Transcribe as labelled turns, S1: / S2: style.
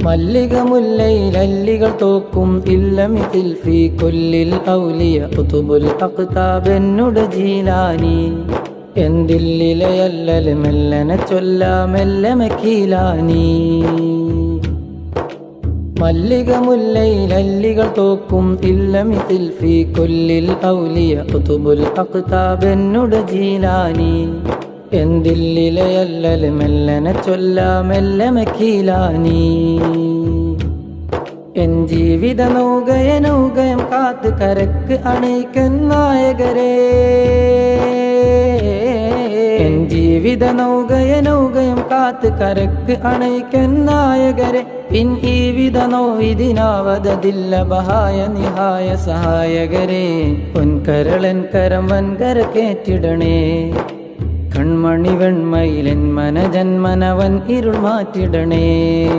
S1: മല്ലിക മുല്ലയിലല്ലികൾ തോക്കും ഇല്ലമിതിൽ ഫീ കൊല്ലിൽ ഔലിയ കുതുബുൽ അഖ്താബ് എന്നുടെ ജീലാനി എന്തില്ലിലയല്ലൽ മെല്ലനെ ചൊല്ലാമെല്ലെ മക്കീലാനി മല്ലിക മുല്ലയിലല്ലികൾ തോക്കും ഇല്ലമിതിൽ ഫീ കൊല്ലിൽ ഔലിയ കുതുബുൽ അഖ്താബ് എന്നുടെ ജീലാനി എന്തില്ലിലയല്ലൽ മെല്ലനെ ചൊല്ലാമെല്ലെ മക്കീലാനി എൻ ജീവിത നൗകയം കാത്ത് കരക്ക് അണയ്ക്കൻ നായകരേ എൻ ജീവിത നൗകയം കാത്ത് കരക്ക് അണയ്ക്കൻ നായകരെ പിൻ ഈ വിധ നോവിതിനാവതതില്ല ബഹായ നിഹായ സഹായകരെ പൊൻകരളൻ കരം വൻകര കേറ്റിടണേ കൺമണി വെണ്മയിലെൻ മനജന്മനവൻ ഇരുൾ മാറ്റിടണേ.